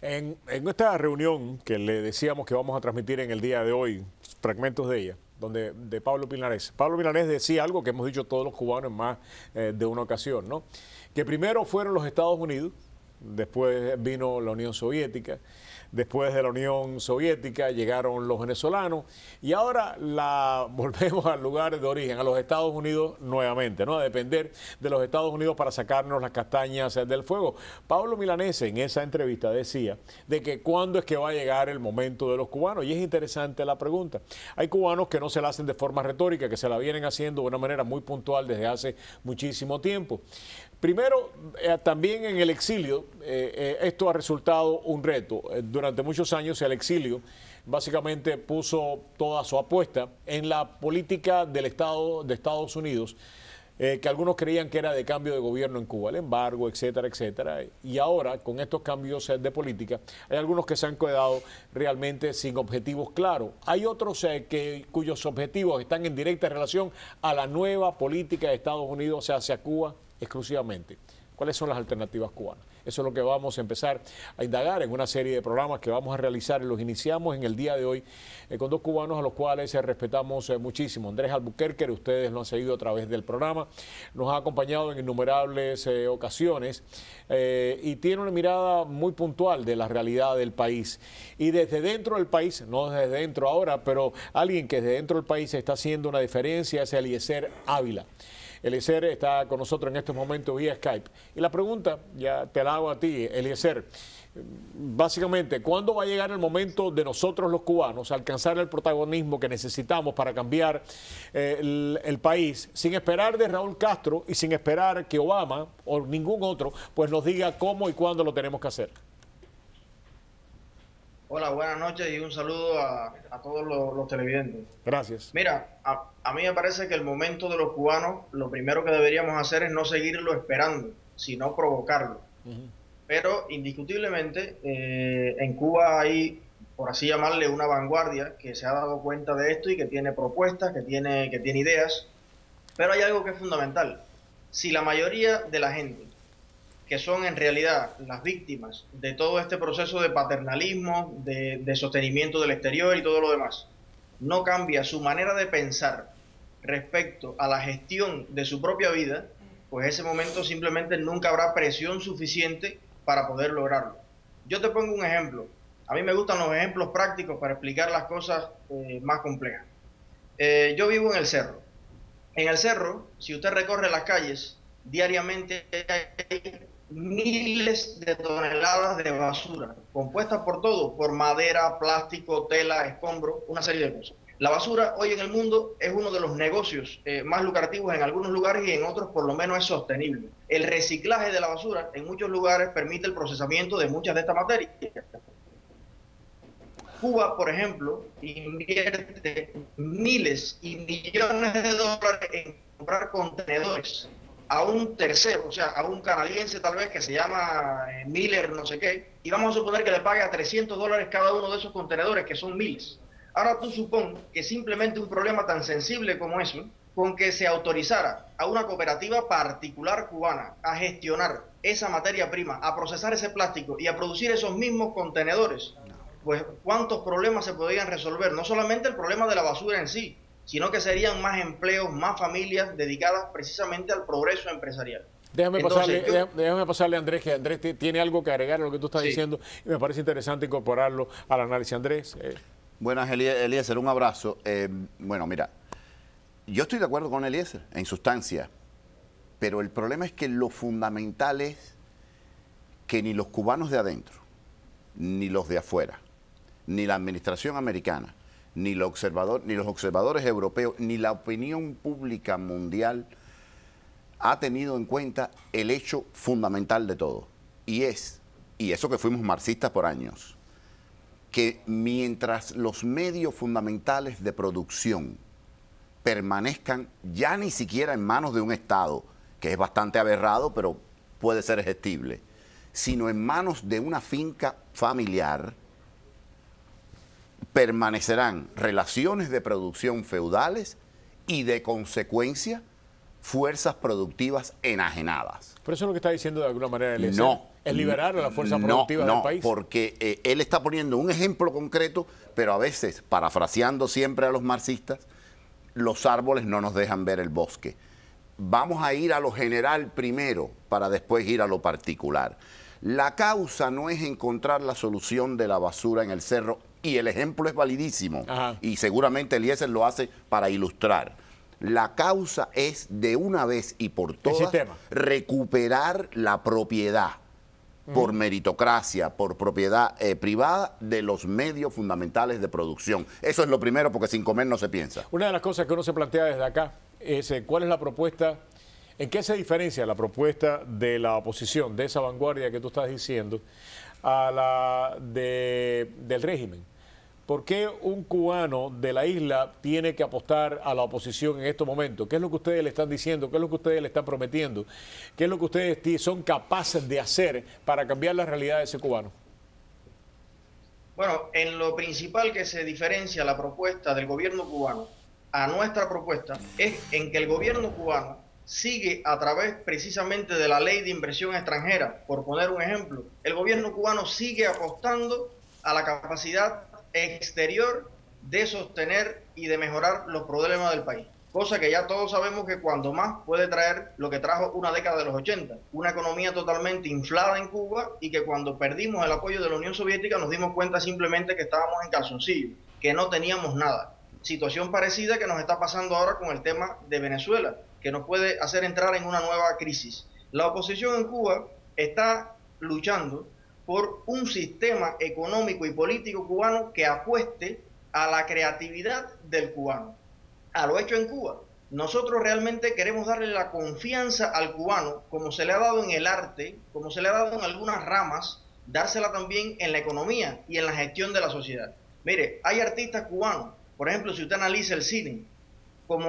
En esta reunión que le decíamos que vamos a transmitir en el día de hoy, fragmentos de ella, de Pablo Milanés. Pablo Milanés decía algo que hemos dicho todos los cubanos en más de una ocasión, ¿no? Que primero fueron los Estados Unidos, después vino la Unión Soviética, después de la Unión Soviética llegaron los venezolanos y ahora volvemos al lugar de origen, a los Estados Unidos nuevamente, ¿no? A depender de los Estados Unidos para sacarnos las castañas del fuego. Pablo Milanés en esa entrevista decía de que cuándo es que va a llegar el momento de los cubanos, y es interesante la pregunta. Hay cubanos que no se la hacen de forma retórica, que se la vienen haciendo de una manera muy puntual desde hace muchísimo tiempo. Primero, también en el exilio, esto ha resultado un reto. Durante muchos años el exilio básicamente puso toda su apuesta en la política del Estado de Estados Unidos, que algunos creían que era de cambio de gobierno en Cuba, el embargo, etcétera, etcétera. Y ahora, con estos cambios de política, hay algunos que se han quedado realmente sin objetivos claros. Hay otros cuyos objetivos están en directa relación a la nueva política de Estados Unidos, o sea, hacia Cuba exclusivamente. ¿Cuáles son las alternativas cubanas? Eso es lo que vamos a empezar a indagar en una serie de programas que vamos a realizar y los iniciamos en el día de hoy con dos cubanos a los cuales respetamos muchísimo. Andrés Albuquerque, ustedes lo han seguido a través del programa, nos ha acompañado en innumerables ocasiones y tiene una mirada muy puntual de la realidad del país. Y desde dentro del país, no desde dentro ahora, pero alguien que desde dentro del país está haciendo una diferencia es Eliezer Ávila. Eliezer está con nosotros en estos momentos vía Skype. Y la pregunta, ya te la hago a ti, Eliezer, básicamente, ¿cuándo va a llegar el momento de nosotros los cubanos alcanzar el protagonismo que necesitamos para cambiar el país, sin esperar de Raúl Castro y sin esperar que Obama o ningún otro pues nos diga cómo y cuándo lo tenemos que hacer? Hola, buenas noches y un saludo a todos los televidentes. Gracias. Mira, a mí me parece que el momento de los cubanos, lo primero que deberíamos hacer es no seguirlo esperando, sino provocarlo. Pero indiscutiblemente en Cuba hay, por así llamarle, una vanguardia que se ha dado cuenta de esto y que tiene propuestas, que tiene ideas. Pero hay algo que es fundamental. Si la mayoría de la gente, que son en realidad las víctimas de todo este proceso de paternalismo, de sostenimiento del exterior y todo lo demás, no cambia su manera de pensar respecto a la gestión de su propia vida, pues ese momento simplemente nunca habrá presión suficiente para poder lograrlo. Yo te pongo un ejemplo. A mí me gustan los ejemplos prácticos para explicar las cosas más complejas. Yo vivo en el Cerro. En el Cerro, si usted recorre las calles, diariamente hay miles de toneladas de basura, compuestas por todo, por madera, plástico, tela, escombro, una serie de cosas. La basura hoy en el mundo es uno de los negocios más lucrativos en algunos lugares y en otros por lo menos es sostenible. El reciclaje de la basura en muchos lugares permite el procesamiento de muchas de estas materias. Cuba, por ejemplo, invierte miles y millones de dólares en comprar contenedores a un tercero, o sea, a un canadiense tal vez que se llama Miller no sé qué, y vamos a suponer que le pague a $300 cada uno de esos contenedores, que son miles. Ahora tú supón que simplemente un problema tan sensible como eso, con que se autorizara a una cooperativa particular cubana a gestionar esa materia prima, a procesar ese plástico y a producir esos mismos contenedores, pues cuántos problemas se podrían resolver. No solamente el problema de la basura en sí, sino que serían más empleos, más familias dedicadas precisamente al progreso empresarial. Déjame pasarle a Andrés, que Andrés tiene algo que agregar a lo que tú estás diciendo y me parece interesante incorporarlo al análisis. Andrés. Buenas, Eliezer, un abrazo. Bueno, mira, yo estoy de acuerdo con Eliezer en sustancia, pero el problema es que lo fundamental es que ni los cubanos de adentro, ni los de afuera, ni la administración americana, ni los observadores europeos, ni la opinión pública mundial ha tenido en cuenta el hecho fundamental de todo. Y eso que fuimos marxistas por años, que mientras los medios fundamentales de producción permanezcan ya ni siquiera en manos de un Estado, que es bastante aberrado, pero puede ser gestible, sino en manos de una finca familiar, permanecerán relaciones de producción feudales y de consecuencia fuerzas productivas enajenadas. Pero eso es lo que está diciendo de alguna manera el No. Es liberar a la fuerza productiva del país. No, porque él está poniendo un ejemplo concreto, pero a veces, parafraseando siempre a los marxistas, los árboles no nos dejan ver el bosque. Vamos a ir a lo general primero para después ir a lo particular. La causa no es encontrar la solución de la basura en el cerro, y el ejemplo es validísimo. Ajá. Y seguramente Eliezer lo hace para ilustrar. La causa es de una vez y por todas recuperar la propiedad por meritocracia, por propiedad privada de los medios fundamentales de producción. Eso es lo primero, porque sin comer no se piensa. Una de las cosas que uno se plantea desde acá es ¿cuál es la propuesta? ¿En qué se diferencia la propuesta de la oposición, de esa vanguardia que tú estás diciendo, a la del régimen? ¿Por qué un cubano de la isla tiene que apostar a la oposición en estos momentos? ¿Qué es lo que ustedes le están diciendo? ¿Qué es lo que ustedes le están prometiendo? ¿Qué es lo que ustedes son capaces de hacer para cambiar la realidad de ese cubano? Bueno, en lo principal que se diferencia la propuesta del gobierno cubano a nuestra propuesta es en que el gobierno cubano sigue a través precisamente de la ley de inversión extranjera, por poner un ejemplo. El gobierno cubano sigue apostando a la capacidad exterior de sostener y de mejorar los problemas del país. Cosa que ya todos sabemos que cuando más puede traer lo que trajo una década de los 80, una economía totalmente inflada en Cuba, y que cuando perdimos el apoyo de la Unión Soviética nos dimos cuenta simplemente que estábamos en calzoncillo, que no teníamos nada. Situación parecida que nos está pasando ahora con el tema de Venezuela, que nos puede hacer entrar en una nueva crisis. La oposición en Cuba está luchando por un sistema económico y político cubano que apueste a la creatividad del cubano, a lo hecho en Cuba. Nosotros realmente queremos darle la confianza al cubano, como se le ha dado en el arte, como se le ha dado en algunas ramas, dársela también en la economía y en la gestión de la sociedad. Mire, hay artistas cubanos, por ejemplo, si usted analiza el cine, como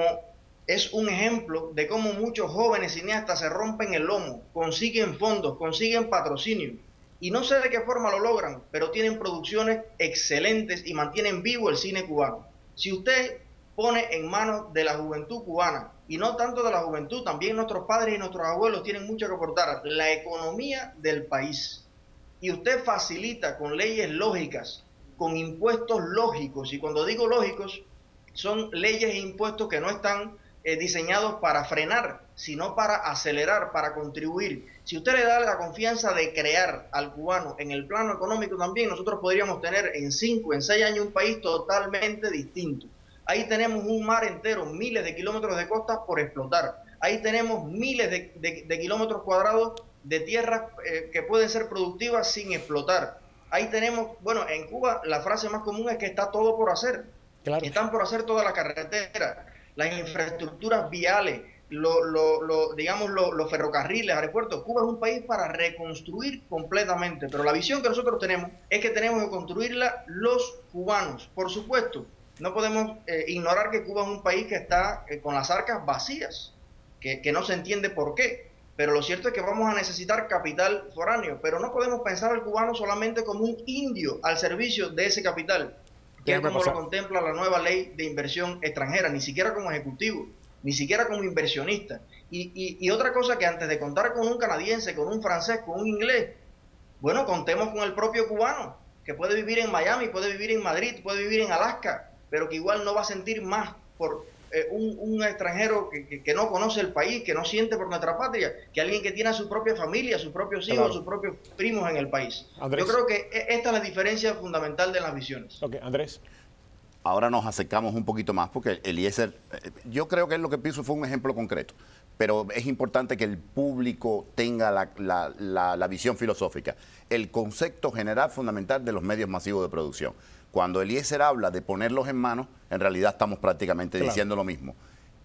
es un ejemplo de cómo muchos jóvenes cineastas se rompen el lomo, consiguen fondos, consiguen patrocinio, y no sé de qué forma lo logran, pero tienen producciones excelentes y mantienen vivo el cine cubano. Si usted pone en manos de la juventud cubana, y no tanto de la juventud, también nuestros padres y nuestros abuelos tienen mucho que aportar, la economía del país, y usted facilita con leyes lógicas, con impuestos lógicos, y cuando digo lógicos, son leyes e impuestos que no están diseñados para frenar, sino para acelerar, para contribuir. Si usted le da la confianza de crear al cubano en el plano económico también, nosotros podríamos tener en 5, en 6 años un país totalmente distinto. Ahí tenemos un mar entero, miles de kilómetros de costas por explotar. Ahí tenemos miles de kilómetros cuadrados de tierras que pueden ser productivas sin explotar. Ahí tenemos, bueno, en Cuba la frase más común es que está todo por hacer. Claro. Están por hacer todas las carreteras, las infraestructuras viales, digamos los ferrocarriles, aeropuertos. Cuba es un país para reconstruir completamente, pero la visión que nosotros tenemos es que tenemos que construirla los cubanos. Por supuesto, no podemos ignorar que Cuba es un país que está con las arcas vacías, que no se entiende por qué, pero lo cierto es que vamos a necesitar capital foráneo, pero no podemos pensar al cubano solamente como un indio al servicio de ese capital, que es como lo contempla la nueva ley de inversión extranjera, ni siquiera como ejecutivo, ni siquiera como inversionista. Y otra cosa, que antes de contar con un canadiense, con un francés, con un inglés, bueno, contemos con el propio cubano, que puede vivir en Miami, puede vivir en Madrid, puede vivir en Alaska, pero que igual no va a sentir más por un extranjero que no conoce el país, que no siente por nuestra patria, que alguien que tiene a su propia familia, sus propios hijos, claro, sus propios primos en el país. Andrés. Yo creo que esta es la diferencia fundamental de las visiones. Ok, Andrés. Ahora nos acercamos un poquito más, porque Eliezer, yo creo que él lo que puso fue un ejemplo concreto, pero es importante que el público tenga la visión filosófica, el concepto general fundamental de los medios masivos de producción. Cuando Eliezer habla de ponerlos en manos, en realidad estamos prácticamente diciendo lo mismo.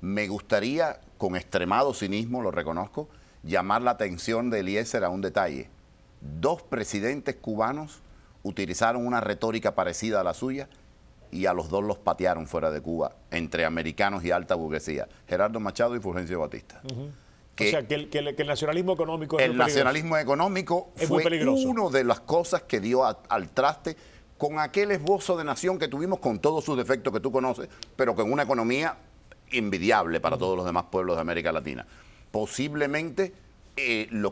Me gustaría, con extremado cinismo, lo reconozco, llamar la atención de Eliezer a un detalle. 2 presidentes cubanos utilizaron una retórica parecida a la suya y a los 2 los patearon fuera de Cuba, entre americanos y alta burguesía, Gerardo Machado y Fulgencio Batista. O sea, que el nacionalismo económico es el nacionalismo económico fue una de las cosas que dio al traste con aquel esbozo de nación que tuvimos, con todos sus defectos que tú conoces, pero con una economía envidiable para todos los demás pueblos de América Latina. Posiblemente en lo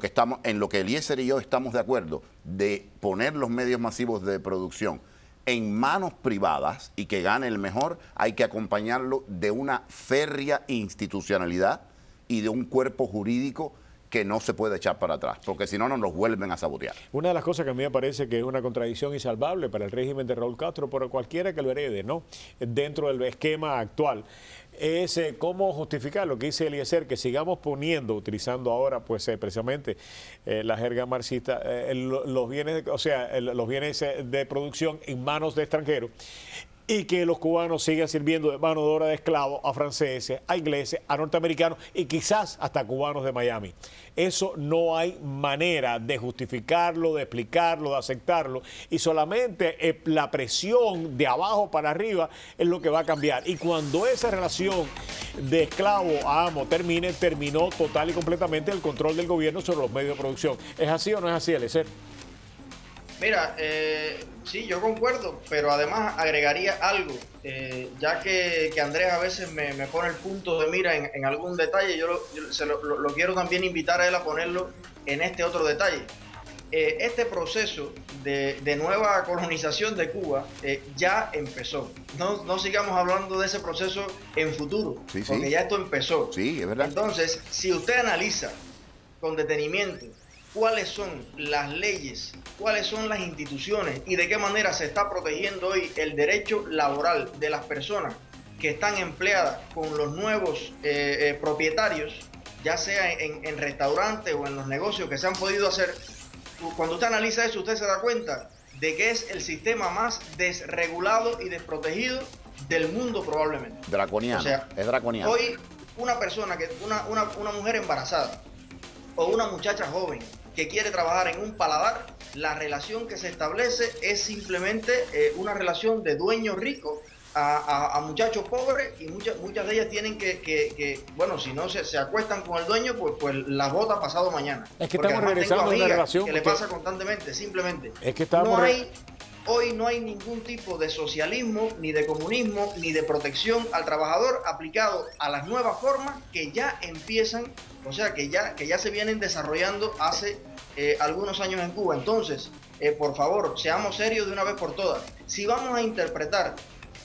que Eliezer y yo estamos de acuerdo, de poner los medios masivos de producción en manos privadas y que gane el mejor, hay que acompañarlo de una férrea institucionalidad y de un cuerpo jurídico que no se puede echar para atrás, porque si no, nos los vuelven a sabotear. Una de las cosas que a mí me parece que es una contradicción insalvable para el régimen de Raúl Castro, por cualquiera que lo herede, ¿no? Dentro del esquema actual, es cómo justificar lo que dice Eliezer, que sigamos utilizando ahora, pues precisamente la jerga marxista, los bienes, o sea, los bienes de producción en manos de extranjeros, y que los cubanos sigan sirviendo de mano de obra de esclavos a franceses, a ingleses, a norteamericanos y quizás hasta cubanos de Miami. Eso no hay manera de justificarlo, de explicarlo, de aceptarlo, y solamente la presión de abajo para arriba es lo que va a cambiar. Y cuando esa relación de esclavo a amo terminó total y completamente el control del gobierno sobre los medios de producción. ¿Es así o no es así, Eliezer? Mira, sí, yo concuerdo, pero además agregaría algo, ya que Andrés a veces me pone el punto de mira en algún detalle, yo lo quiero también invitar a él a ponerlo en este otro detalle. Este proceso de nueva colonización de Cuba ya empezó. No sigamos hablando de ese proceso en futuro, porque ya esto empezó. Sí, es verdad. Entonces, si usted analiza con detenimiento cuáles son las leyes, cuáles son las instituciones y de qué manera se está protegiendo hoy el derecho laboral de las personas que están empleadas con los nuevos propietarios, ya sea en restaurantes o en los negocios que se han podido hacer. Cuando usted analiza eso, usted se da cuenta de que es el sistema más desregulado y desprotegido del mundo probablemente. Draconiano, o sea, es draconiano. Hoy una persona, una mujer embarazada o una muchacha joven que quiere trabajar en un paladar, la relación que se establece es simplemente una relación de dueño rico a muchachos pobres, y muchas de ellas tienen bueno, si no se acuestan con el dueño, pues las bota pasado mañana. Es que estamos regresando a una relación que le pasa constantemente, simplemente. Es que estamos Hoy no hay ningún tipo de socialismo, ni de comunismo, ni de protección al trabajador aplicado a las nuevas formas que ya empiezan, o sea, que ya se vienen desarrollando hace algunos años en Cuba. Entonces, por favor, seamos serios de una vez por todas. Si vamos a interpretar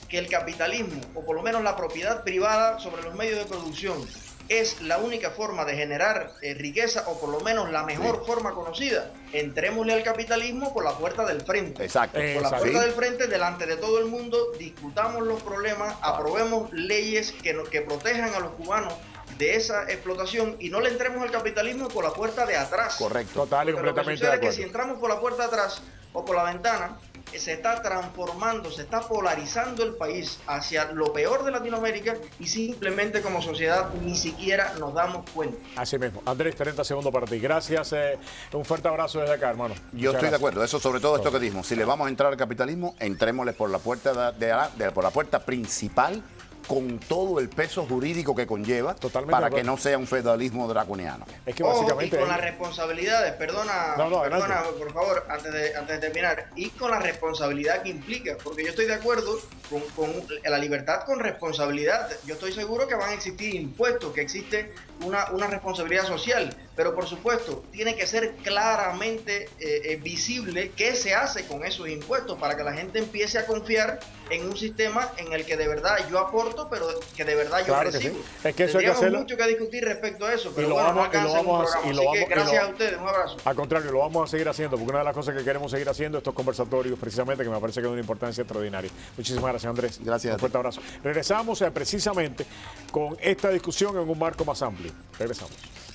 que el capitalismo, o por lo menos la propiedad privada sobre los medios de producción, es la única forma de generar riqueza, o por lo menos la mejor forma conocida, entrémosle al capitalismo por la puerta del frente. Exacto. Por la puerta del frente, delante de todo el mundo, discutamos los problemas, aprobemos leyes que protejan a los cubanos de esa explotación, y no le entremos al capitalismo por la puerta de atrás. Correcto. Total y completamente de acuerdo. Que si entramos por la puerta de atrás o por la ventana, se está transformando, se está polarizando el país hacia lo peor de Latinoamérica, y simplemente como sociedad ni siquiera nos damos cuenta. Así mismo. Andrés, 30 segundos para ti. Gracias. Un fuerte abrazo desde acá, hermano. Yo estoy de acuerdo. Eso, sobre todo esto que dijimos. Si le vamos a entrar al capitalismo, entrémosle por la puerta por la puerta principal, con todo el peso jurídico que conlleva, para que no sea un feudalismo draconiano. Es que básicamente... y con las responsabilidades, perdona, por favor, antes de terminar, y con la responsabilidad que implica, porque yo estoy de acuerdo con la libertad con responsabilidad. Yo estoy seguro que van a existir impuestos, que existe una responsabilidad social, pero por supuesto tiene que ser claramente visible qué se hace con esos impuestos, para que la gente empiece a confiar en un sistema en el que de verdad yo aporto, pero que de verdad yo recibo. Sí. Es que eso hay que hacerlo. Mucho que discutir respecto a eso, pero gracias a ustedes, un abrazo. Al contrario, lo vamos a seguir haciendo, porque una de las cosas que queremos seguir haciendo, estos conversatorios, precisamente, que me parece que es de una importancia extraordinaria. Muchísimas gracias, Andrés. Gracias. Un fuerte abrazo. Regresamos precisamente con esta discusión en un marco más amplio. Regresamos.